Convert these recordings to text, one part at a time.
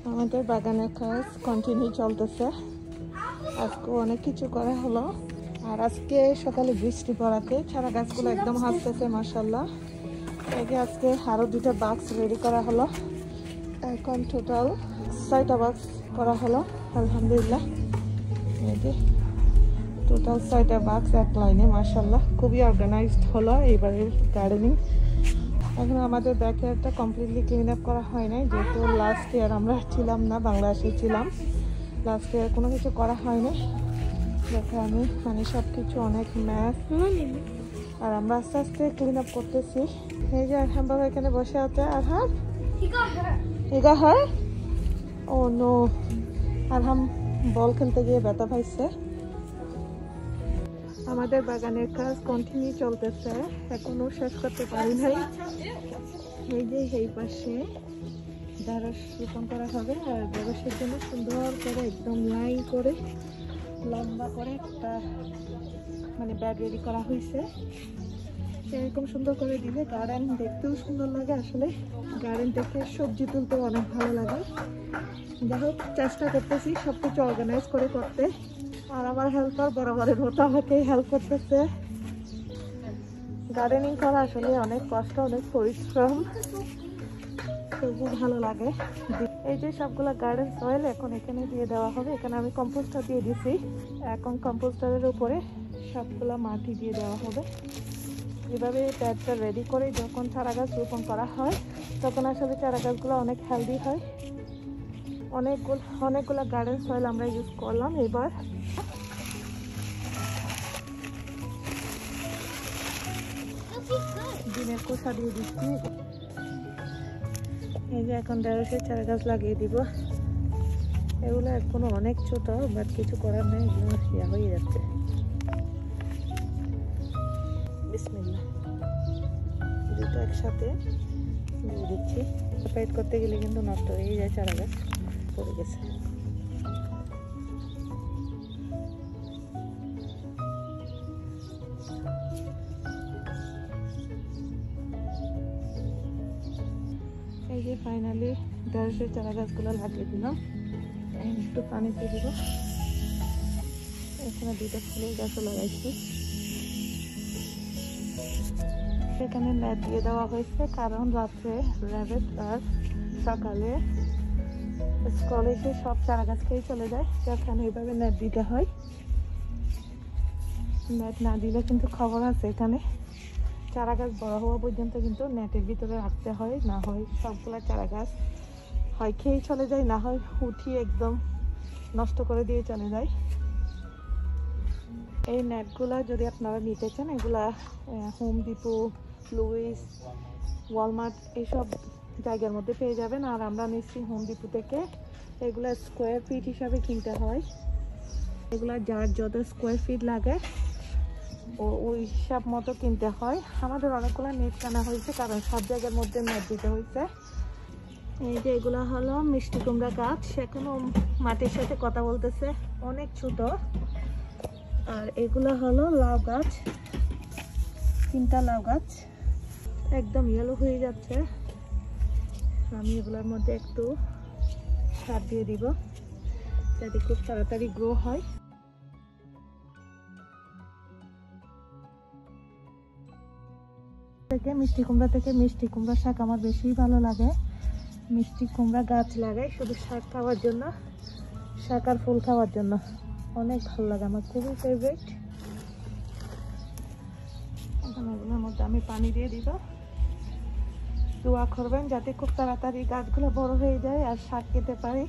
আমাদের বাগানের কাজ কন্টিনিউ চলতেছে। আজকে অনেক কিছু করা হলো, আর আজকে সকালে বৃষ্টি পড়াতে চারা গাছগুলো একদম হাসতেছে মাশাআল্লাহ। একে আজকে আরো 2টা বাক্স রেডি করা হলো। এখন টোটাল 6টা বাক্স করা হলো আলহামদুলিল্লাহ। টোটাল 6টা বাক্স এক লাইনে মাশাআল্লাহ। খুবই অর্গানাইজড হলো এবারের গার্ডেনিং। এখন আমাদের ব্যাকইয়ার্ডটা কমপ্লিটলি ক্লিন আপ করা হয় নাই, যেহেতু লাস্ট ইয়ার আমরা ছিলাম না, বাংলাদেশে ছিলাম। লাস্ট ইয়ার কোনো কিছু করা হয়নি, দেখে আমি মানে সব কিছু অনেক ম্যাথ, আর আমরা আস্তে আস্তে ক্লিন আপ করতেছি। এই যে আরহাম বাবা এখানে বসে আছে। আরহাম এগা হয় ও নো, আরহাম বল খেলতে গিয়ে ব্যথা পাইছে। আমাদের বাগানের কাজ কন্টিনিউ চলতেছে, এখনো শেষ করতে পারি নাই। এই যে এই পাশে ঢেঁড়স রোপণ করা হবে, আর ঢেঁড়সের জন্য সুন্দর করে একদম লাইন করে লম্বা করে একটা মানে ব্যাগ রেডি করা হয়েছে। এরকম সুন্দর করে দিলে গার্ডেন দেখতেও সুন্দর লাগে। আসলে গার্ডেন থেকে সবজি তুলতেও অনেক ভালো লাগে। যাই হোক, চেষ্টা করতেছি সবকিছু অর্গানাইজ করে করতে, আর আমার হেল্পার বরাবরের মতো আমাকে হেল্প করতেছে। গার্ডেনিং করা আসলে অনেক কষ্ট, অনেক পরিশ্রম, তবু ভালো লাগে। এই যে সবগুলো গার্ডেন সয়েল এখন এখানে দিয়ে দেওয়া হবে। এখানে আমি কম্পোস্টার দিয়ে দিছি, এখন কম্পোস্টারের উপরে সবগুলো মাটি দিয়ে দেওয়া হবে। এভাবে প্যাডটা রেডি করে যখন চারা গাছ রোপণ করা হয় তখন আসলে চারা গাছগুলো অনেক হেলদি হয়। অনেকগুলো গার্ডেন সয়েল আমরা ইউজ করলাম। এবার ডিমের খোসা দিয়ে দিচ্ছি। এই যে এখন ঢেঁড়সের চারা গাছ লাগিয়ে দিব। এগুলো এখনো অনেক ছোট, বাট কিছু করার নেই, এগুলো ইয়া হয়ে যাচ্ছে। বিসমিল্লাহ, দুটো একসাথে দিয়ে দিচ্ছি। সাইড করতে গেলে কিন্তু নষ্ট হয়ে যায়, চারা গাছ পড়ে গেছে। এই যে ফাইনালি ঢেঁড়সের চারা গাছগুলো লাগিয়ে দিলাম। একটু পানি দিয়ে দিব। এখানে 2টা ফুলের গাছও লাগাইছি। এখানে নেট দিয়ে দেওয়া হয়েছে, কারণ রাত্রে র্যাবেট আর সকালে স্কুলে এসে সব চারা গাছ খেয়ে চলে যায়, সেখানে এইভাবে নেট দিতে হয়। নেট না দিলে কিন্তু খবর আছে, এখানে চারা গাছ বড় হওয়া পর্যন্ত কিন্তু নেটের ভিতরে রাখতে হয়, না হয় সবগুলা চারা গাছ হয় খেয়ে চলে যায়, না হয় উঠিয়ে একদম নষ্ট করে দিয়ে চলে যায়। এই নেটগুলা যদি আপনারা নিতে চান, এগুলা হোম ডিপো, লুইস, ওয়ালমার্ট এইসব জায়গার মধ্যে পেয়ে যাবেন। আর আমরা নিচ্ছি হোম ডিপো থেকে। এগুলা স্কোয়ার ফিট হিসাবে কিনতে হয়। এগুলা যার যত স্কোয়ার ফিট লাগে ওই হিসাব মতো কিনতে হয়। আমাদের অনেকগুলো নেট কেনা হয়েছে, কারণ সব জায়গার মধ্যে নেট দিতে হয়েছে। এই যে এগুলো হলো মিষ্টি কুমড়া গাছ, এখনো মাটির সাথে কথা বলতেছে, অনেক ছোট। আর এগুলো হলো লাউ গাছ, 3টা লাউ গাছ একদম ইয়েলো হয়ে যাচ্ছে। আমি এগুলোর মধ্যে একটু সার দিয়ে দিব, যাতে খুব তাড়াতাড়ি গ্রো হয়। মিষ্টি কুমড়া থেকে মিষ্টি কুমড়া শাক আমার বেশি ভালো লাগে। মিষ্টি কুমড়া গাছ লাগাই শুধু শাক খাওয়ার জন্য, শাক আর ফুল খাওয়ার জন্য। অনেক ভালো লাগে, আমার খুবই ফেভারিট। এখন এগুলোর মধ্যে আমি পানি দিয়ে দিব। দোয়া করবেন যাতে খুব তাড়াতাড়ি গাছগুলো বড় হয়ে যায় আর শাক খেতে পারি।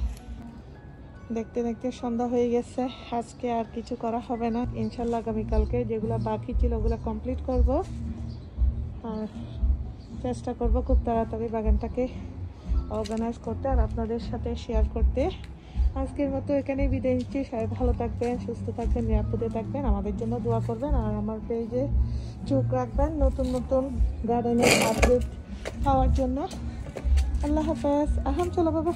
দেখতে দেখতে সন্ধ্যা হয়ে গেছে। আজকে আর কিছু করা হবে না, ইনশাল্লাহ আগামীকালকে যেগুলো বাকি ছিল ওগুলো কমপ্লিট করব, আর চেষ্টা করব খুব তাড়াতাড়ি বাগানটাকে অর্গানাইজ করতে আর আপনাদের সাথে শেয়ার করতে। আজকের মতো এখানেই বিদায় নিচ্ছি। সবাই ভালো থাকবেন, সুস্থ থাকবেন, নিরাপদে থাকবেন, আমাদের জন্য দোয়া করবেন, আর আমার পেজে চোখ রাখবেন নতুন নতুন গার্ডেনের আপডেট পাওয়ার জন্য। আল্লাহ হাফেজ। আহাম চলো বাবা।